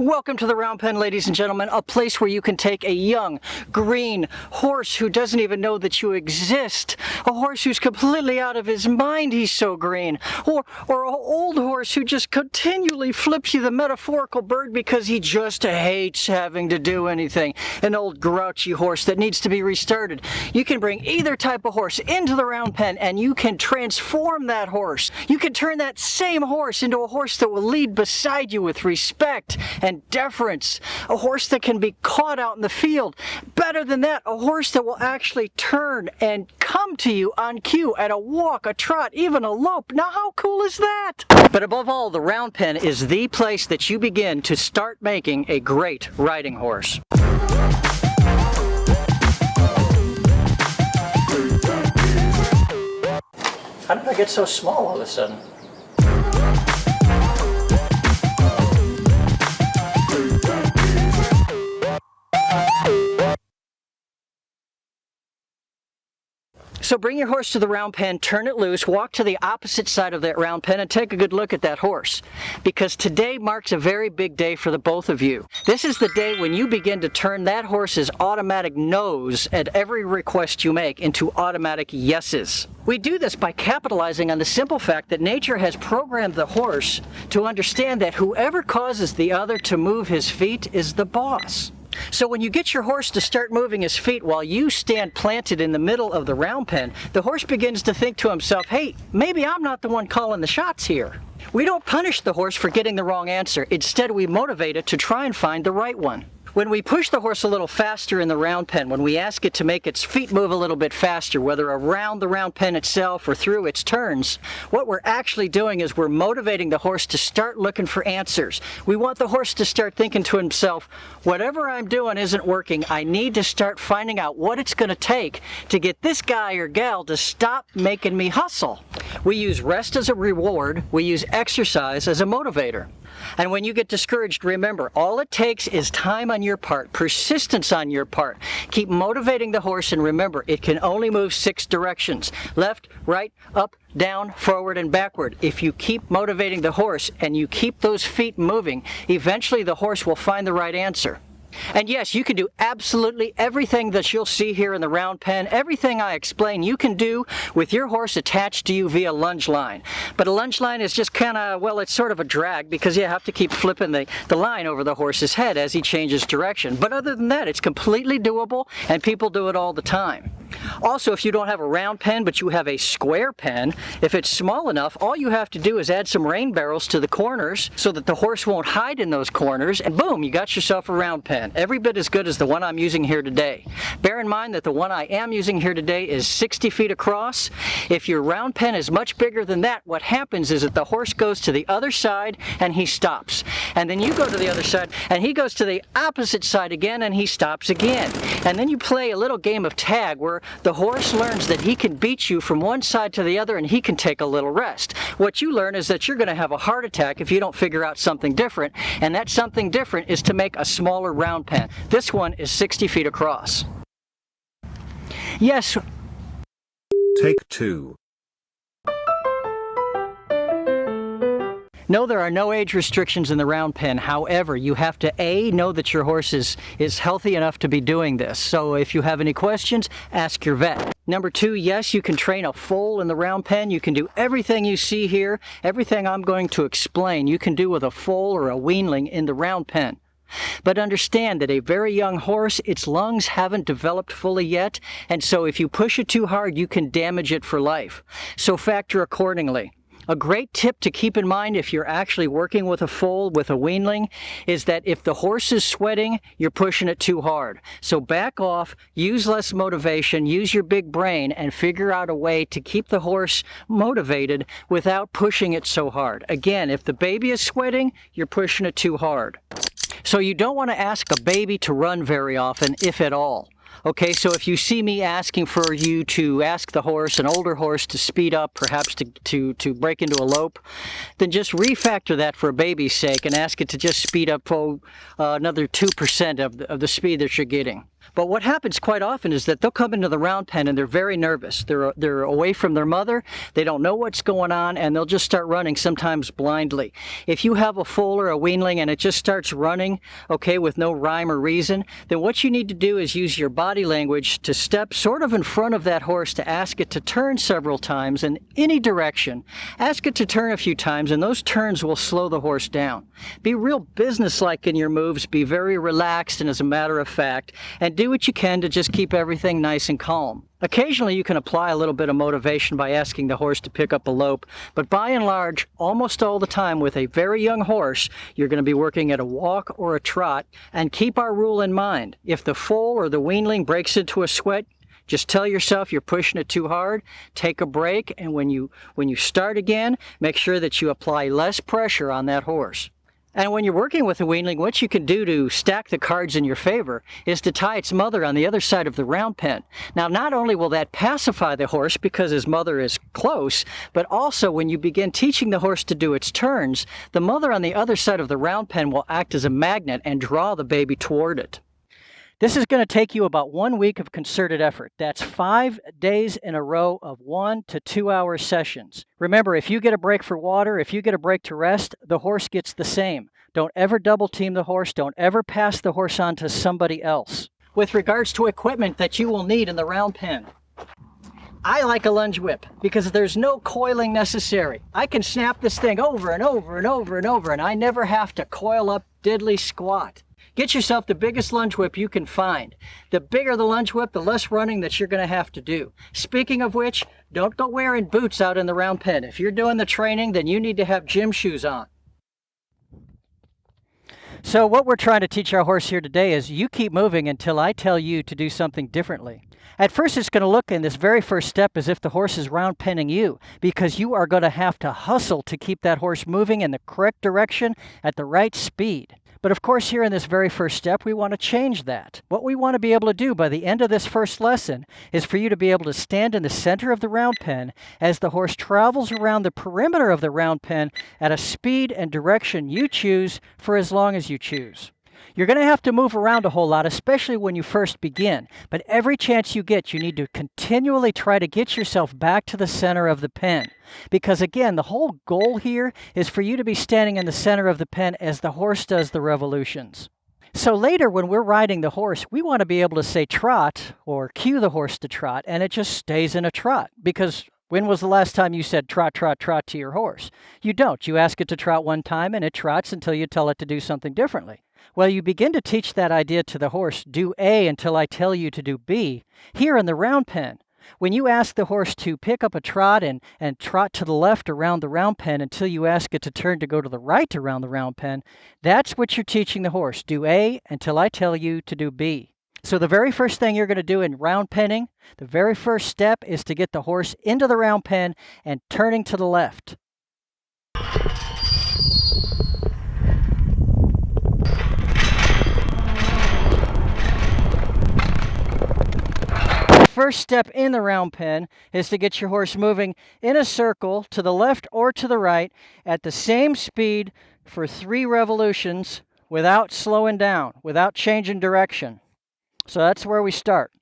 Welcome to the RoundPen, ladies and gentlemen, a place where you can take a young, green horse who doesn't even know that you exist, a horse who's completely out of his mind, he's so green, or an old horse who just continually flips you the metaphorical bird because he just hates having to do anything, an old grouchy horse that needs to be restarted. You can bring either type of horse into the RoundPen and you can transform that horse. You can turn that same horse into a horse that will lead beside you with respect and deference, a horse that can be caught out in the field. Better than that, a horse that will actually turn and come to you on cue at a walk, a trot, even a lope. Now how cool is that? But above all, the RoundPen is the place that you begin to start making a great riding horse. How did I get so small all of a sudden? So bring your horse to the RoundPen, turn it loose, walk to the opposite side of that RoundPen and take a good look at that horse. Because today marks a very big day for the both of you. This is the day when you begin to turn that horse's automatic no's at every request you make into automatic yeses. We do this by capitalizing on the simple fact that nature has programmed the horse to understand that whoever causes the other to move his feet is the boss. So when you get your horse to start moving his feet while you stand planted in the middle of the RoundPen, the horse begins to think to himself, hey, maybe I'm not the one calling the shots here. We don't punish the horse for getting the wrong answer. Instead, we motivate it to try and find the right one. When we push the horse a little faster in the RoundPen, when we ask it to make its feet move a little bit faster, whether around the RoundPen itself or through its turns, what we're actually doing is we're motivating the horse to start looking for answers. We want the horse to start thinking to himself, whatever I'm doing isn't working. I need to start finding out what it's going to take to get this guy or gal to stop making me hustle. We use rest as a reward. We use exercise as a motivator. And when you get discouraged, remember, all it takes is time on your part, persistence on your part. Keep motivating the horse, and remember, it can only move 6 directions: left, right, up, down, forward, and backward. If you keep motivating the horse and you keep those feet moving, eventually the horse will find the right answer. And yes, you can do absolutely everything that you'll see here in the RoundPen. Everything I explain you can do with your horse attached to you via lunge line. But a lunge line is just kind of, well, it's sort of a drag because you have to keep flipping the line over the horse's head as he changes direction. But other than that, it's completely doable and people do it all the time. Also, if you don't have a RoundPen but you have a square pen, if it's small enough, all you have to do is add some rain barrels to the corners so that the horse won't hide in those corners, and boom, you got yourself a RoundPen. Every bit as good as the one I'm using here today. Bear in mind that the one I am using here today is 60 feet across. If your RoundPen is much bigger than that, what happens is that the horse goes to the other side and he stops. And then you go to the other side and he goes to the opposite side again and he stops again. And then you play a little game of tag where the horse learns that he can beat you from one side to the other and he can take a little rest. What you learn is that you're going to have a heart attack if you don't figure out something different, and that something different is to make a smaller RoundPen. This one is 60 feet across. Yes. Take 2. No, there are no age restrictions in the RoundPen. However, you have to A, know that your horse is healthy enough to be doing this. So if you have any questions, ask your vet. Number 2, yes, you can train a foal in the RoundPen. You can do everything you see here, everything I'm going to explain, you can do with a foal or a weanling in the RoundPen. But understand that a very young horse, its lungs haven't developed fully yet, and so if you push it too hard, you can damage it for life. So factor accordingly. A great tip to keep in mind if you're actually working with a foal, with a weanling, is that if the horse is sweating, you're pushing it too hard. So back off, use less motivation, use your big brain, and figure out a way to keep the horse motivated without pushing it so hard. Again, if the baby is sweating, you're pushing it too hard. So you don't want to ask a baby to run very often, if at all. Okay, so if you see me asking for you to ask the horse, an older horse, to speed up, perhaps to break into a lope, then just refactor that for a baby's sake and ask it to just speed up another 2% of the speed that you're getting. But what happens quite often is that they'll come into the round pen and they're very nervous. They're away from their mother, they don't know what's going on, and they'll just start running, sometimes blindly. If you have a foal or a weanling and it just starts running, okay, with no rhyme or reason, then what you need to do is use your body language to step sort of in front of that horse to ask it to turn several times in any direction. Ask it to turn a few times, and those turns will slow the horse down. Be real businesslike in your moves, be very relaxed and as a matter of fact, and do what you can to just keep everything nice and calm. Occasionally you can apply a little bit of motivation by asking the horse to pick up a lope, but by and large, almost all the time with a very young horse, you're going to be working at a walk or a trot. And keep our rule in mind. If the foal or the weanling breaks into a sweat, just tell yourself you're pushing it too hard, take a break, and when you start again, make sure that you apply less pressure on that horse. And when you're working with a weanling, what you can do to stack the cards in your favor is to tie its mother on the other side of the round pen. Now, not only will that pacify the horse because his mother is close, but also when you begin teaching the horse to do its turns, the mother on the other side of the round pen will act as a magnet and draw the baby toward it. This is going to take you about 1 week of concerted effort. That's 5 days in a row of 1 to 2 hour sessions. Remember, if you get a break for water, if you get a break to rest, the horse gets the same. Don't ever double team the horse. Don't ever pass the horse on to somebody else. With regards to equipment that you will need in the round pen, I like a lunge whip because there's no coiling necessary. I can snap this thing over and over and over and over, and I never have to coil up diddly squat. Get yourself the biggest lunge whip you can find. The bigger the lunge whip, the less running that you're going to have to do. Speaking of which, don't go wearing boots out in the round pen. If you're doing the training, then you need to have gym shoes on. So what we're trying to teach our horse here today is you keep moving until I tell you to do something differently. At first, it's going to look in this very first step as if the horse is round penning you, because you are going to have to hustle to keep that horse moving in the correct direction at the right speed. But of course, here in this very first step, we want to change that. What we want to be able to do by the end of this first lesson is for you to be able to stand in the center of the round pen as the horse travels around the perimeter of the round pen at a speed and direction you choose for as long as you choose. You're going to have to move around a whole lot, especially when you first begin. But every chance you get, you need to continually try to get yourself back to the center of the pen. Because again, the whole goal here is for you to be standing in the center of the pen as the horse does the revolutions. So later, when we're riding the horse, we want to be able to say trot or cue the horse to trot, and it just stays in a trot. Because when was the last time you said trot, trot, trot to your horse? You don't. You ask it to trot one time, and it trots until you tell it to do something differently. Well, you begin to teach that idea to the horse, do A until I tell you to do B, here in the round pen. When you ask the horse to pick up a trot and trot to the left around the round pen until you ask it to turn to go to the right around the round pen, that's what you're teaching the horse. Do A until I tell you to do B. So the very first thing you're going to do in round penning, the very first step is to get the horse into the round pen and turning to the left. First step in the round pen is to get your horse moving in a circle to the left or to the right at the same speed for 3 revolutions without slowing down, without changing direction. So that's where we start.